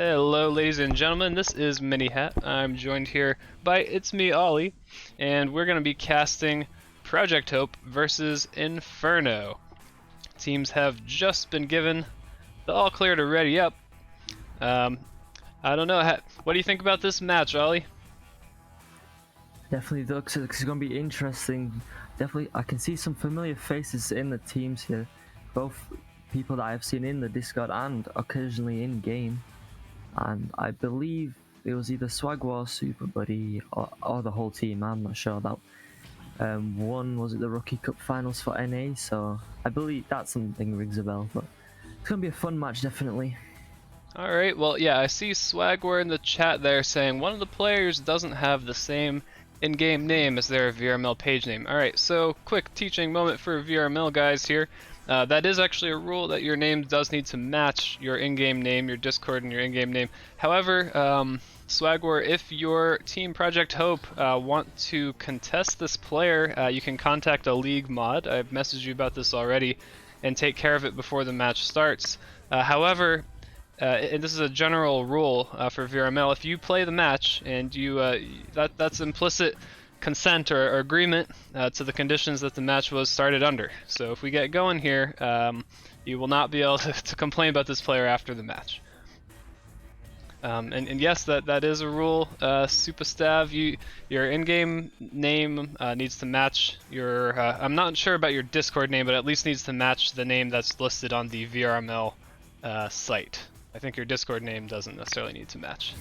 Hello, ladies and gentlemen. This is Minihat. I'm joined here by It's Me, Ollie, and we're going to be casting Project Hope versus Inferno. Teams have just been given the all clear to ready up. I don't know. What do you think about this match, Ollie? Definitely looks like it's going to be interesting. Definitely, I can see some familiar faces in the teams here. Both people that I've seen in the Discord and occasionally in game. And I believe it was either Swagwar, Super Buddy, or the whole team. I'm not sure about. One was at the Rookie Cup Finals for NA, so I believe that something rings a bell. But it's going to be a fun match, definitely. Alright, well, yeah, I see Swagware in the chat there saying one of the players doesn't have the same in-game name as their VRML page name. Alright, so quick teaching moment for VRML guys here. That is actually a rule that your name does need to match your in-game name, your Discord and your in-game name. However, Swagwar, if your team Project Hope want to contest this player, you can contact a league mod. I've messaged you about this already, and take care of it before the match starts. However, and this is a general rule for VRML. If you play the match and that's implicit consent or agreement to the conditions that the match was started under. So if we get going here, you will not be able to complain about this player after the match. And yes, that is a rule. Superstav, your in-game name needs to match your. I'm not sure about your Discord name, but at least needs to match the name that's listed on the VRML site. I think your Discord name doesn't necessarily need to match.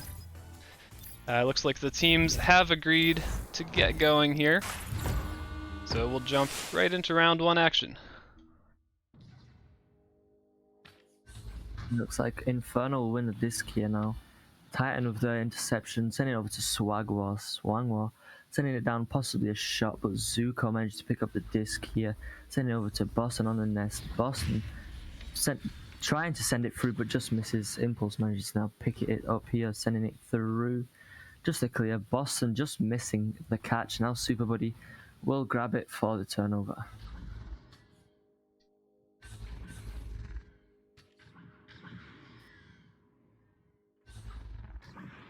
Looks like the teams have agreed to get going here. So we'll jump right into round one action. Looks like Inferno will win the disc here now. Titan with the interception, sending it over to Swangwa, sending it down, possibly a shot, but Zuko managed to pick up the disc here, sending it over to Boston on the nest. Boston trying to send it through, but just misses. Impulse manages to now pick it up here, sending it through. Just a clear. Boston just missing the catch. Now Super Buddy will grab it for the turnover.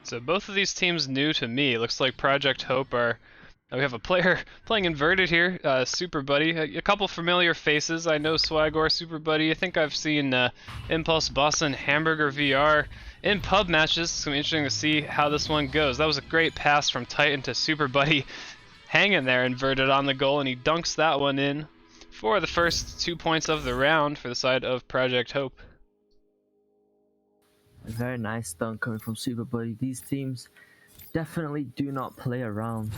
So both of these teams new to me. It looks like Project Hope are. We have a player playing inverted here, Super Buddy. A couple familiar faces. I know Swagor, Super Buddy. I think I've seen Impulse, Boston, Hamburger VR in pub matches. It's going to be interesting to see how this one goes. That was a great pass from Titan to Super Buddy, hanging there inverted on the goal, and he dunks that one in for the first 2 points of the round for the side of Project Hope. A very nice dunk coming from Super Buddy. These teams definitely do not play around.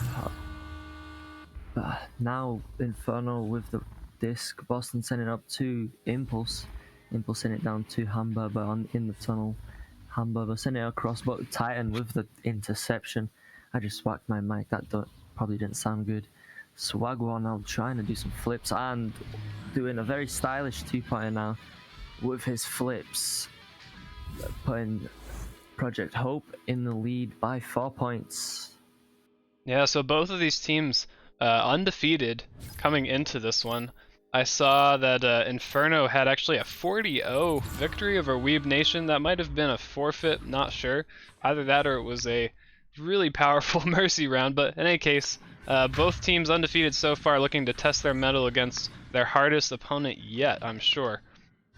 Now Inferno with the disc. Boston sending it up to Impulse. Impulse sending it down to Hamburger in the tunnel. Hamburger sending it across, but Titan with the interception. I just whacked my mic. That probably didn't sound good. Swagwa now trying to do some flips and doing a very stylish two-pointer now with his flips, putting Project Hope in the lead by 4 points. Yeah, so both of these teams undefeated coming into this one. I saw that Inferno had actually a 40-0 victory over Weeb Nation. That might have been a forfeit, not sure. Either that or it was a really powerful mercy round, but in any case, both teams undefeated so far, looking to test their mettle against their hardest opponent yet, I'm sure.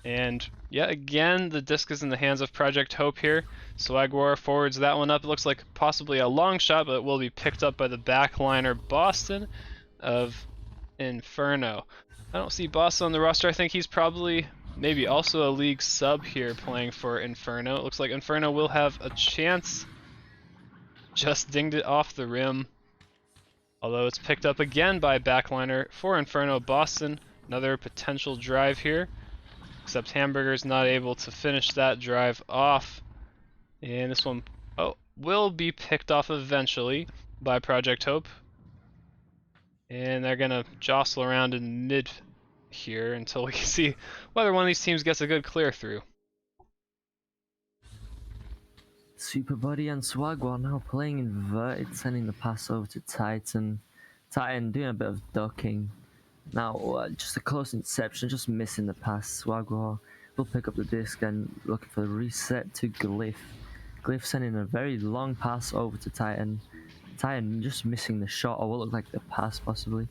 And yeah, again, the disc is in the hands of Project Hope here. Swagwar forwards that one up. It looks like possibly a long shot, but it will be picked up by the backliner Boston of Inferno. I don't see Boston on the roster. I think he's probably maybe also a league sub here playing for Inferno. It looks like Inferno will have a chance. Just dinged it off the rim. Although it's picked up again by backliner for Inferno Boston. Another potential drive here. Except Hamburger's not able to finish that drive off. And this one will be picked off eventually by Project Hope. And they're going to jostle around in mid here until we can see whether one of these teams gets a good clear through. Super Buddy and Swagwa now playing inverted, sending the pass over to Titan. Titan doing a bit of ducking. Now, just a close interception, just missing the pass. Swagwa will pick up the disc and looking for the reset to Glyph. Glyph sending a very long pass over to Titan. Titan just missing the shot, or what looked like the pass possibly.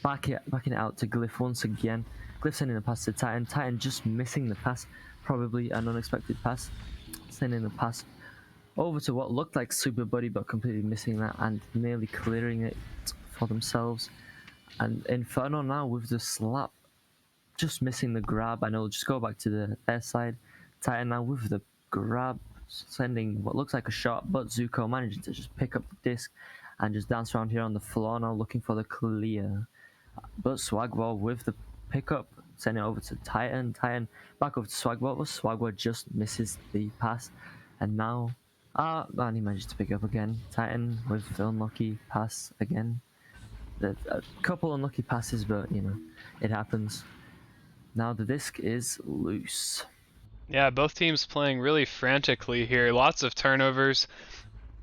Backing it out to Glyph once again. Glyph sending a pass to Titan. Titan just missing the pass, probably an unexpected pass. Sending a pass over to what looked like Super Buddy, but completely missing that and nearly clearing it for themselves. And Inferno now with the slap, just missing the grab, and it'll just go back to their side. Titan now with the grab, sending what looks like a shot, but Zuko managing to just pick up the disc and just dance around here on the floor now, looking for the clear. But Swagwall with the pickup, sending it over to Titan. Titan back over to Swagwall, but Swagwall just misses the pass. And now, and he managed to pick up again. Titan with the unlucky pass again. A couple unlucky passes, but you know, it happens. Now the disc is loose. Yeah, both teams playing really frantically here. Lots of turnovers.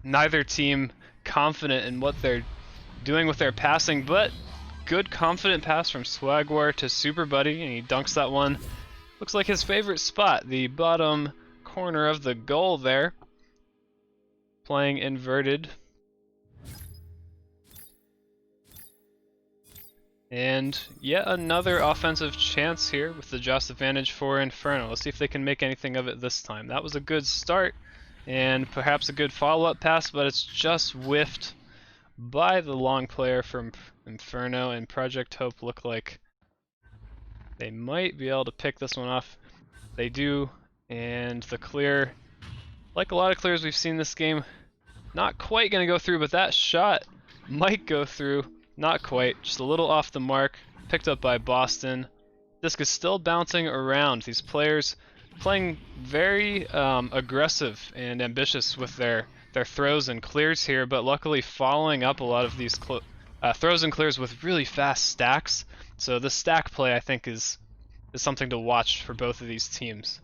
Neither team confident in what they're doing with their passing, but good confident pass from Swagwar to Super Buddy, and he dunks that one. Looks like his favorite spot, the bottom corner of the goal there. Playing inverted. And yet another offensive chance here with the Joust advantage for Inferno. Let's see if they can make anything of it this time. That was a good start and perhaps a good follow-up pass, but it's just whiffed by the long player from Inferno, and Project Hope look like they might be able to pick this one off. They do, and the clear, like a lot of clears we've seen this game, not quite going to go through, but that shot might go through. Not quite, just a little off the mark, picked up by Boston. Disc is still bouncing around. These players playing very aggressive and ambitious with their throws and clears here, but luckily following up a lot of these throws and clears with really fast stacks. So the stack play, I think, is something to watch for both of these teams.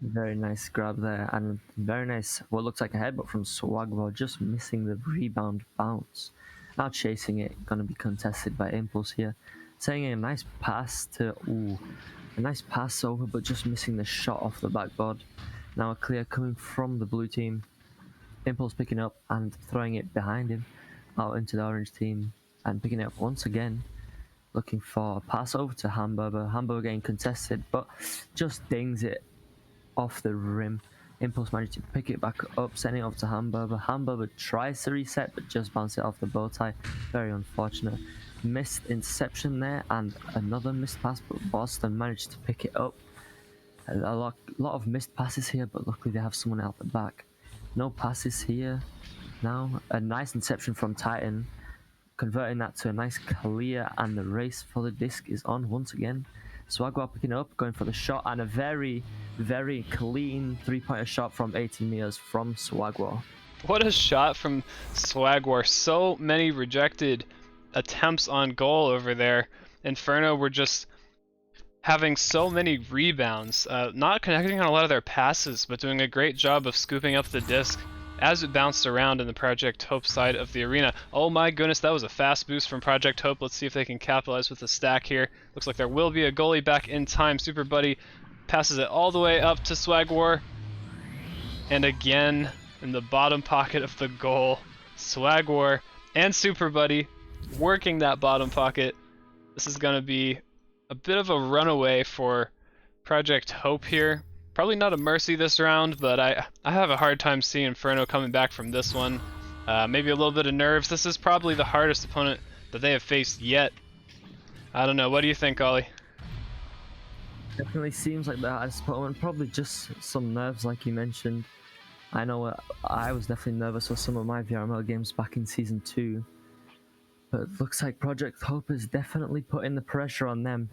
Very nice grab there, and very nice what looks like a headbutt from Swagwell, just missing the rebound bounce. Now chasing it, gonna be contested by Impulse here. Sending a nice pass to, a nice pass over, but just missing the shot off the backboard. Now a clear coming from the blue team. Impulse picking up and throwing it behind him, out into the orange team, and picking it up once again. Looking for a pass over to Hamburger. Hamburger getting contested, but just dings it off the rim. Impulse managed to pick it back up, sending it off to Hamburger. Hamburger tries to reset, but just bounce it off the bow tie. Very unfortunate. Missed interception there, and another missed pass, but Boston managed to pick it up. A lot of missed passes here, but luckily they have someone out the back. No passes here. Now a nice interception from Titan, converting that to a nice clear, and the race for the disc is on once again. Swagwar picking up, going for the shot, and a very, very clean three-pointer shot from 18 meters from Swagwar. What a shot from Swagwar. So many rejected attempts on goal over there. Inferno were just having so many rebounds, not connecting on a lot of their passes, but doing a great job of scooping up the disc as it bounced around in the Project Hope side of the arena. Oh my goodness, that was a fast boost from Project Hope. Let's see if they can capitalize with the stack here. Looks like there will be a goalie back in time. Super Buddy passes it all the way up to Swagwar. And again, in the bottom pocket of the goal, Swagwar and Super Buddy working that bottom pocket. This is going to be a bit of a runaway for Project Hope here. Probably not a mercy this round, but I have a hard time seeing Inferno coming back from this one. Maybe a little bit of nerves. This is probably the hardest opponent that they have faced yet. I don't know. What do you think, Ollie? Definitely seems like the hardest opponent. Probably just some nerves, like you mentioned. I know I was definitely nervous for some of my VRML games back in Season 2. But it looks like Project Hope is definitely putting the pressure on them.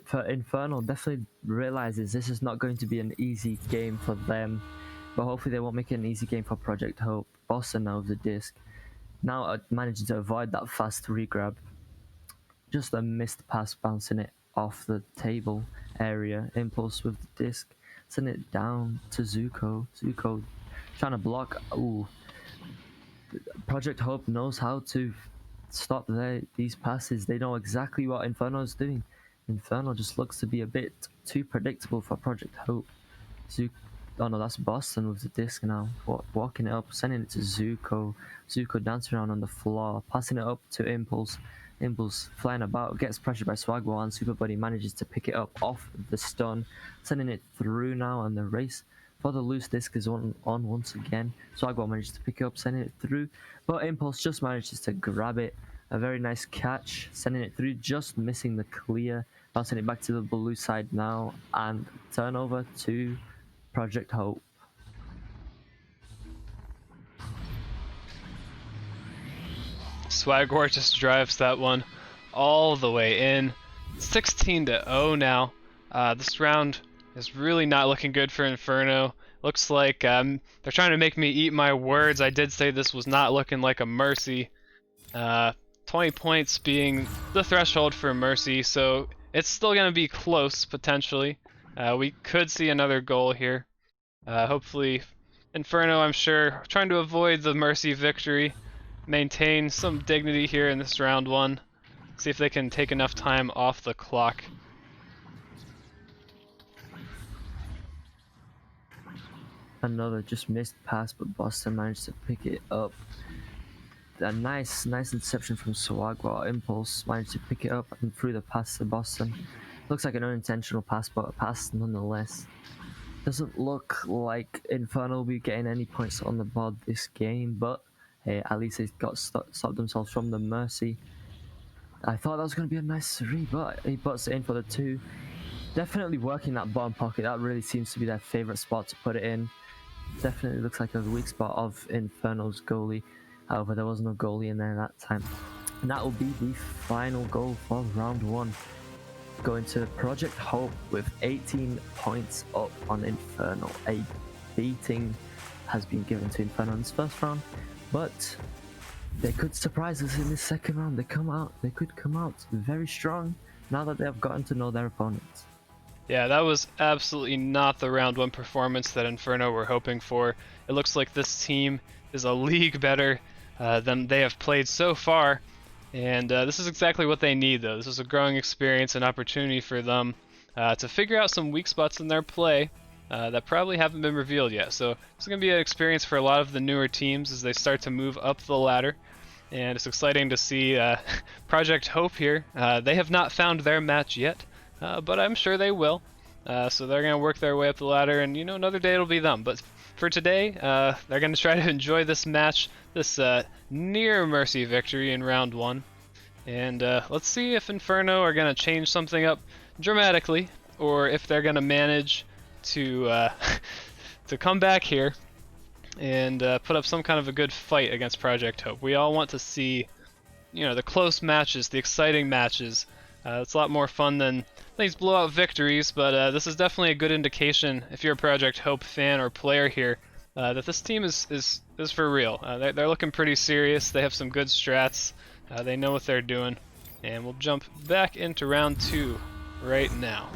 For Inferno definitely realizes this is not going to be an easy game for them, but hopefully they won't make it an easy game for Project Hope. Boston now with the disc, now managing to avoid that fast regrab. Just a missed pass, bouncing it off the table area. Impulse with the disc, sending it down to Zuko. Zuko trying to block. Ooh, Project Hope knows how to stop these passes. They know exactly what Inferno is doing. Inferno just looks to be a bit too predictable for Project Hope. Zuko. Oh no, that's Boston with the disc now. Walking it up, sending it to Zuko. Zuko dancing around on the floor, passing it up to Impulse. Impulse flying about, gets pressured by Swagwall, and Super Buddy manages to pick it up off the stun, sending it through now, and the race for the loose disc is on once again. Swagwall manages to pick it up, sending it through, but Impulse just manages to grab it. A very nice catch, sending it through, just missing the clear, bouncing it back to the blue side now, and turnover to Project Hope. Swagwar just drives that one all the way in. 16-0 now. This round is really not looking good for Inferno. Looks like they're trying to make me eat my words. I did say this was not looking like a Mercy. 20 points being the threshold for Mercy, so it's still going to be close, potentially. We could see another goal here. Hopefully, Inferno, I'm sure, trying to avoid the Mercy victory. Maintain some dignity here in this round one. See if they can take enough time off the clock. Another just missed pass, but Boston managed to pick it up. A nice interception from Swagwall. Impulse managed to pick it up and threw the pass to Boston. Looks like an unintentional pass, but a pass nonetheless. Doesn't look like Inferno will be getting any points on the board this game, but hey, at least they got stopped themselves from the Mercy. I thought that was going to be a nice 3, but he puts it in for the 2. Definitely working that bottom pocket. That really seems to be their favourite spot to put it in. Definitely looks like a weak spot of Inferno's goalie. However, there was no goalie in there that time. And that will be the final goal for round 1. Going to Project Hope with 18 points up on Inferno. A beating has been given to Inferno in this first round, but they could surprise us in this second round. They could come out very strong now that they have gotten to know their opponents. Yeah, that was absolutely not the round 1 performance that Inferno were hoping for. It looks like this team is a league better than they have played so far. And this is exactly what they need, though. This is a growing experience and opportunity for them to figure out some weak spots in their play that probably haven't been revealed yet. So this is going to be an experience for a lot of the newer teams as they start to move up the ladder. And it's exciting to see Project Hope here. They have not found their match yet, but I'm sure they will. So they're going to work their way up the ladder, and another day it'll be them. But for today, they're going to try to enjoy this match, this near Mercy victory in round 1. And let's see if Inferno are going to change something up dramatically, or if they're going to manage to to come back here and put up some kind of a good fight against Project Hope. We all want to see, the close matches, the exciting matches. It's a lot more fun than these blowout victories, but this is definitely a good indication, if you're a Project Hope fan or player here, that this team is for real. They're looking pretty serious. They have some good strats. They know what they're doing. And we'll jump back into round 2 right now.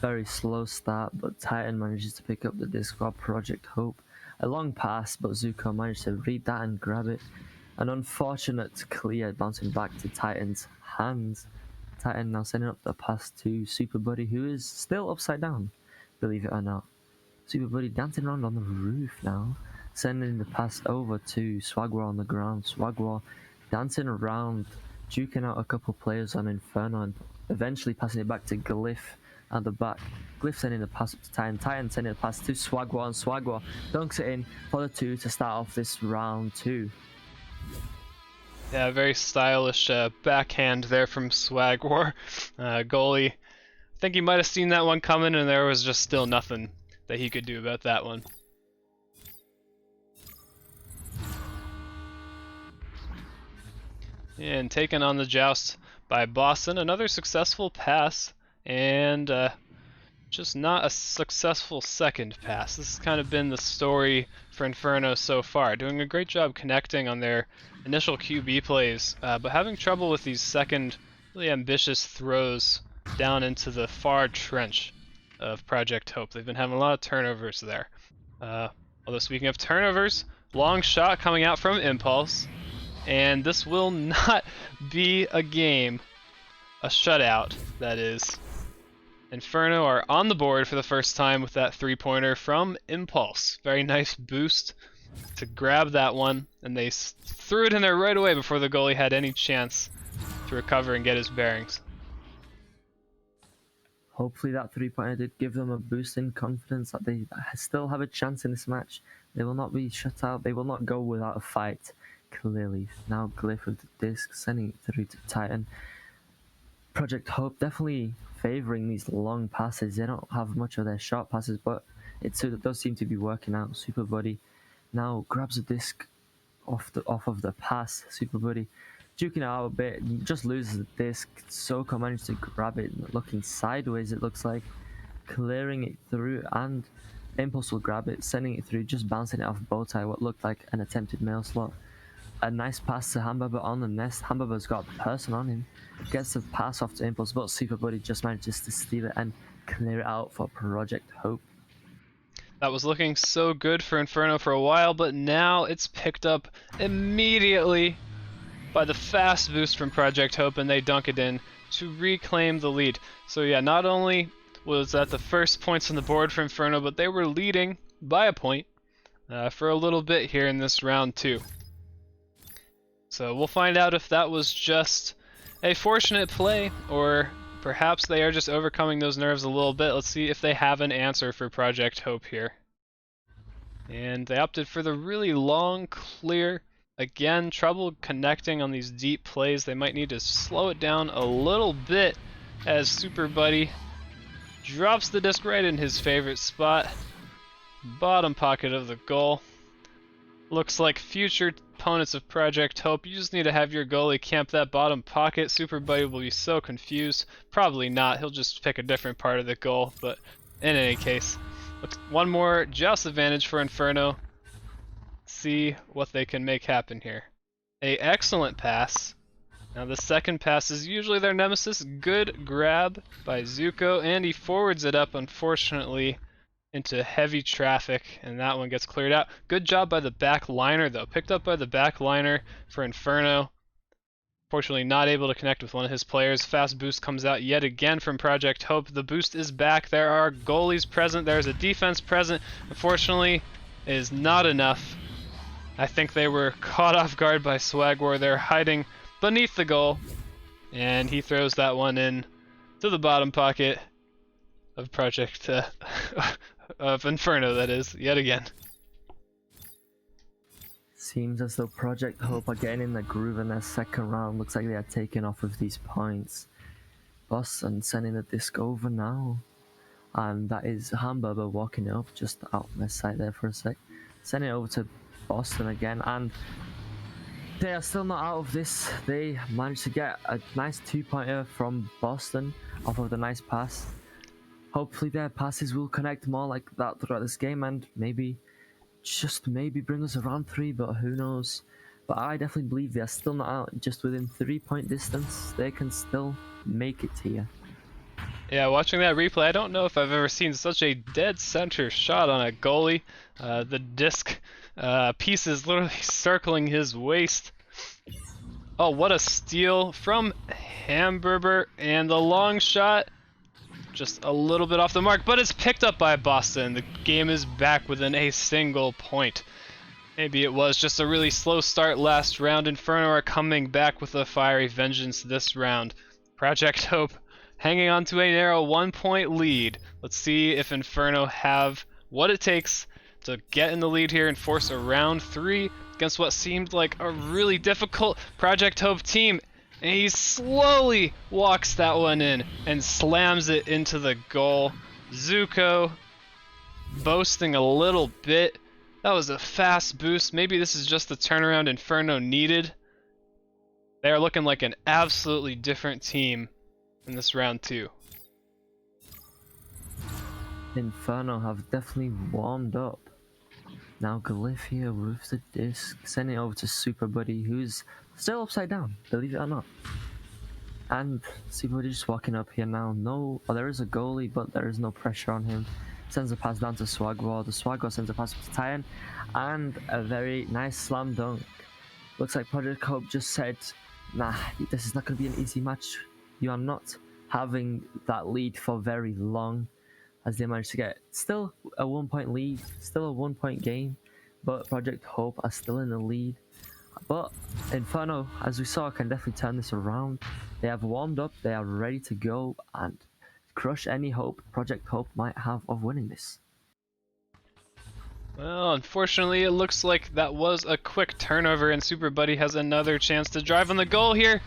Very slow start, but Titan manages to pick up the disc for Project Hope. A long pass, but Zuko managed to read that and grab it. An unfortunate clear bouncing back to Titan's hands. Titan now sending up the pass to Super Buddy, who is still upside down, believe it or not. Super Buddy dancing around on the roof now, sending the pass over to Swagwar on the ground. Swagwar dancing around, juking out a couple players on Inferno, and eventually passing it back to Glyph at the back. Glyph sending the pass up to Titan. Titan sending the pass to Swagwar, and Swagwar dunks it in for the 2 to start off this round 2. Yeah, very stylish backhand there from Swagwar. Goalie, I think he might have seen that one coming, and there was just still nothing that he could do about that one. And taken on the joust by Boston. Another successful pass, and just not a successful second pass. This has kind of been the story for Inferno so far. Doing a great job connecting on their initial QB plays, but having trouble with these second really ambitious throws down into the far trench of Project Hope. They've been having a lot of turnovers there. Although speaking of turnovers, long shot coming out from Impulse, and this will not be a game, a shutout that is. Inferno are on the board for the first time with that 3-pointer from Impulse. Very nice boost to grab that one, and they threw it in there right away before the goalie had any chance to recover and get his bearings. Hopefully that 3-pointer did give them a boost in confidence that they still have a chance in this match. They will not be shut out. They will not go without a fight. Clearly. Now Glyph with the disc, sending it through to Titan. Project Hope definitely favouring these long passes. They don't have much of their short passes, but it does seem to be working out. Super Buddy now grabs a disc off of the pass. Super Buddy duking it out a bit, just loses the disc. Soko managed to grab it, looking sideways it looks like, clearing it through, and Impulse will grab it, sending it through, just bouncing it off Bowtie, what looked like an attempted mail slot. A nice pass to Hamburger on the nest. Hamburger's got a person on him, gets the pass off to Impulse, but Super Buddy just manages to steal it and clear it out for Project Hope. That was looking so good for Inferno for a while, but now it's picked up immediately by the fast boost from Project Hope, and they dunk it in to reclaim the lead. So yeah, not only was that the first points on the board for Inferno, but they were leading by a point for a little bit here in this round 2. So we'll find out if that was just a fortunate play, or perhaps they are just overcoming those nerves a little bit. Let's see if they have an answer for Project Hope here. And they opted for the really long clear. Again, trouble connecting on these deep plays. They might need to slow it down a little bit as Super Buddy drops the disc right in his favorite spot. Bottom pocket of the goal. Looks like future opponents of Project Hope, you just need to have your goalie camp that bottom pocket. Super Buddy will be so confused. Probably not. He'll just pick a different part of the goal, but in any case, one more joust advantage for Inferno. See what they can make happen here. A excellent pass. Now the second pass is usually their nemesis. Good grab by Zuko, and he forwards it up, unfortunately, into heavy traffic, and that one gets cleared out. Good job by the back liner, though. Picked up by the back liner for Inferno. Fortunately not able to connect with one of his players. Fast boost comes out yet again from Project Hope. The boost is back. There are goalies present. There's a defense present. Unfortunately, it is not enough. I think they were caught off guard by Swagwar. They're hiding beneath the goal, and he throws that one in to the bottom pocket of Project of Inferno, that is, yet again. Seems as though Project Hope are getting in the groove in their second round. Looks like they are taking off with these points. Boston sending the disc over now, and that is Hamburger walking it up just out my sight there for a sec. Sending it over to Boston again, and they are still not out of this. They managed to get a nice 2-pointer from Boston off of the nice pass. Hopefully their passes will connect more like that throughout this game, and maybe, just maybe, bring us a round 3, but who knows. But I definitely believe they are still not out. Just within 3-point distance, they can still make it here. Yeah, watching that replay, I don't know if I've ever seen such a dead center shot on a goalie. The disc piece is literally circling his waist. Oh, what a steal from Hamburger, and the long shot just a little bit off the mark, but it's picked up by Boston. The game is back within a single point. Maybe it was just a really slow start last round. Inferno are coming back with a fiery vengeance this round. Project Hope hanging on to a narrow 1-point lead. Let's see if Inferno have what it takes to get in the lead here and force a round 3 against what seemed like a really difficult Project Hope team. And he slowly walks that one in and slams it into the goal. Zuko boasting a little bit. That was a fast boost. Maybe this is just the turnaround Inferno needed. They are looking like an absolutely different team in this round 2. Inferno have definitely warmed up. Now Glyph here with the disc, sending it over to Super Buddy, who's still upside down, believe it or not. And Super Buddy just walking up here now. There is a goalie, but there is no pressure on him. Sends a pass down to Swagwar. The Swagwar sends a pass to Titan, and a very nice slam dunk. Looks like Project Hope just said, nah, this is not going to be an easy match. You are not having that lead for very long, as they managed to get still a 1 point lead, still a 1 point game, but Project Hope are still in the lead. But Inferno, as we saw, can definitely turn this around. They have warmed up, they are ready to go and crush any hope Project Hope might have of winning this. Well, unfortunately, it looks like that was a quick turnover, and Super Buddy has another chance to drive on the goal here.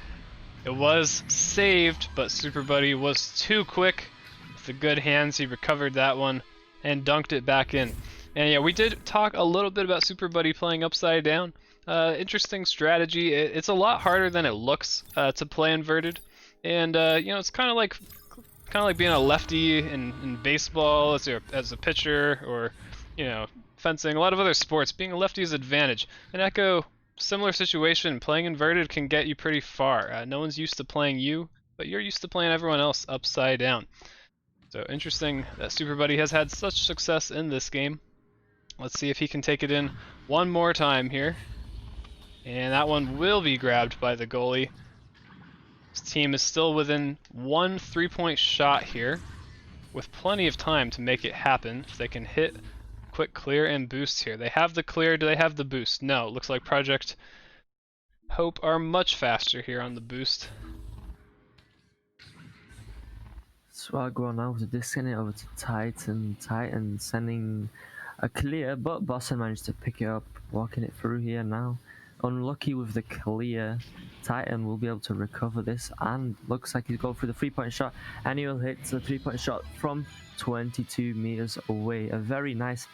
It was saved, but Super Buddy was too quick. With the good hands, he recovered that one and dunked it back in. And yeah, we did talk a little bit about Super Buddy playing upside down. Interesting strategy. It's a lot harder than it looks to play inverted, and you know, it's kind of like being a lefty in baseball as a pitcher, or you know, fencing, a lot of other sports. Being a lefty is an advantage. And Echo, similar situation. Playing inverted can get you pretty far. No one's used to playing you, but you're used to playing everyone else upside down. So interesting that Super Buddy has had such success in this game. Let's see if he can take it in one more time here. And that one will be grabbed by the goalie. His team is still within one 3-point shot here, with plenty of time to make it happen if they can hit quick clear and boost here. They have the clear, do they have the boost? No, it looks like Project Hope are much faster here on the boost. Swagger now with the disc sending it over to Titan. Titan sending a clear, but Boston managed to pick it up, walking it through here now. Unlucky with the clear. Titan will be able to recover this, and looks like he's going for the 3-point shot, and he will hit the 3-point shot from 22 meters away. A very nice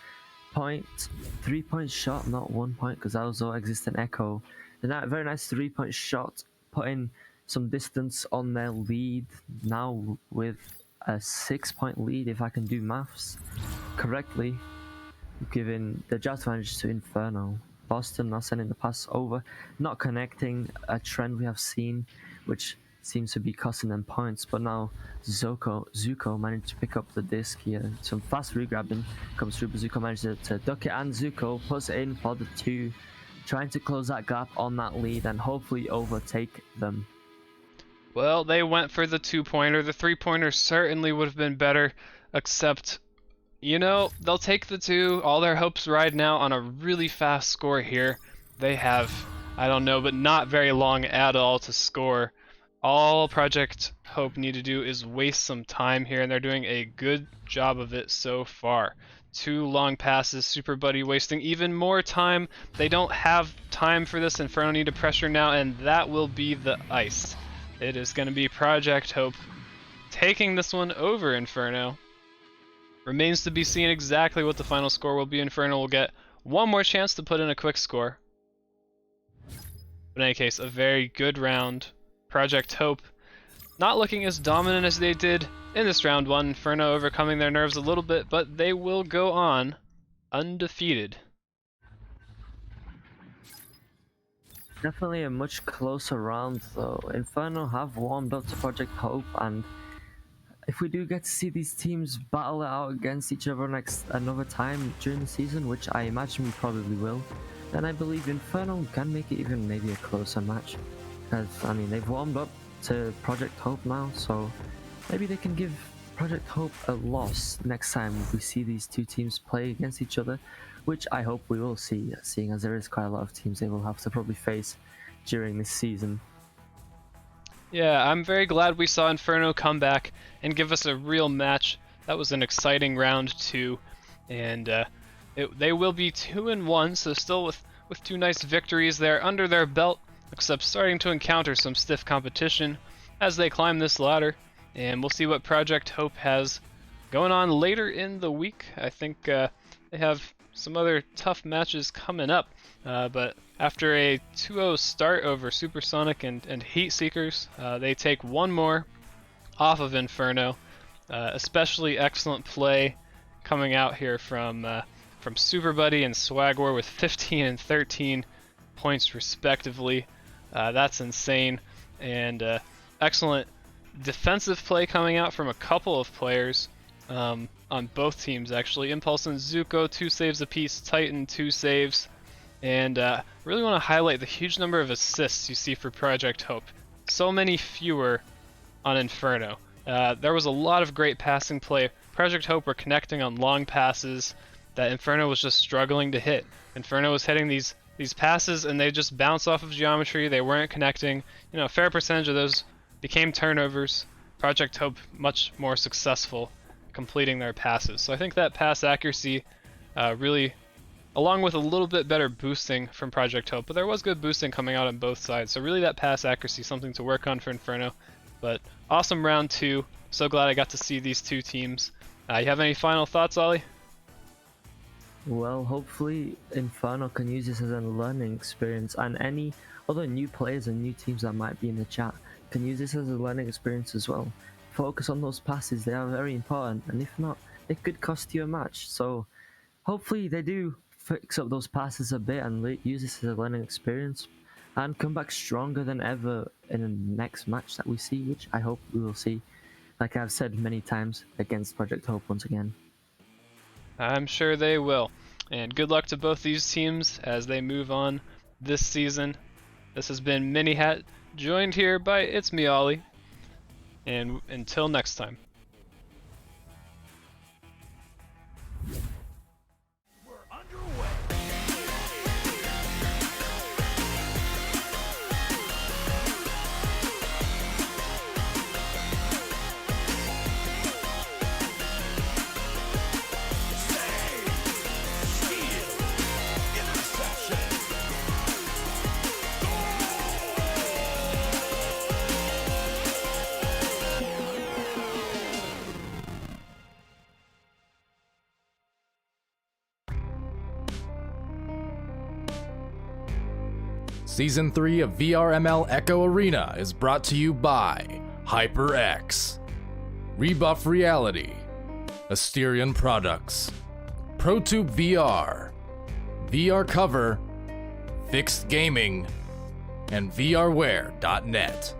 3-point shot, not 1 point, because that was all existent Echo. A very nice 3-point shot, putting some distance on their lead now with a 6-point lead, if I can do maths correctly, giving the just advantage to Inferno. Boston now sending the pass over, not connecting, a trend we have seen, which seems to be costing them points. But now Zuko managed to pick up the disc here. Some fast regrabbing comes through, but Zuko managed to duck it, and Zuko puts it in for the 2, trying to close that gap on that lead and hopefully overtake them. Well, they went for the 2-pointer. The 3-pointer certainly would have been better, except, you know, they'll take the 2. All their hopes ride now on a really fast score here. They have, I don't know, but not very long at all to score. All Project Hope need to do is waste some time here, and they're doing a good job of it so far. 2 long passes, Super Buddy wasting even more time. They don't have time for this. Inferno need to pressure now, and that will be the ice. It is going to be Project Hope taking this one over Inferno. Remains to be seen exactly what the final score will be. Inferno will get one more chance to put in a quick score. But in any case, a very good round. Project Hope not looking as dominant as they did in this round 1. Inferno overcoming their nerves a little bit, but they will go on undefeated. Definitely a much closer round though. Inferno have warmed up to Project Hope, and if we do get to see these teams battle it out against each other another time during the season, which I imagine we probably will, then I believe Inferno can make it even maybe a closer match. Because, I mean, they've warmed up to Project Hope now, so maybe they can give Project Hope a loss next time we see these two teams play against each other, which I hope we will see, seeing as there is quite a lot of teams they will have to probably face during this season. Yeah, I'm very glad we saw Inferno come back and give us a real match. That was an exciting round 2, and they will be 2-1, so still with 2 nice victories there under their belt, except starting to encounter some stiff competition as they climb this ladder. And we'll see what Project Hope has going on later in the week. I think they have some other tough matches coming up, but after a 2-0 start over Supersonic and Heat Seekers, they take one more off of Inferno. Especially excellent play coming out here from Super Buddy and Swagwar with 15 and 13 points respectively. That's insane. And excellent defensive play coming out from a couple of players on both teams actually. Impulse and Zuko 2 saves apiece, Titan 2 saves, and really want to highlight the huge number of assists you see for Project Hope. So many fewer on Inferno. There was a lot of great passing play. Project Hope were connecting on long passes that Inferno was just struggling to hit. Inferno was hitting these passes and they just bounced off of geometry. They weren't connecting. A fair percentage of those became turnovers. Project Hope much more successful completing their passes. So I think that pass accuracy really, along with a little bit better boosting from Project Hope, but there was good boosting coming out on both sides. So really that pass accuracy, something to work on for Inferno. But awesome round 2. So glad I got to see these two teams. You have any final thoughts, Ollie? Well, hopefully Inferno can use this as a learning experience, and any other new players and new teams that might be in the chat can use this as a learning experience as well. Focus on those passes, they are very important, and if not, it could cost you a match. So hopefully they do fix up those passes a bit and use this as a learning experience and come back stronger than ever in the next match that we see, which I hope we will see, like I've said many times, against Project Hope once again. I'm sure they will. And good luck to both these teams as they move on this season. This has been Minihat, joined here by It's Me, Ollie. And until next time. Season 3 of VRML Echo Arena is brought to you by HyperX, Rebuff Reality, Asterion Products, ProTube VR, VR Cover, Fixed Gaming, and VRware.net.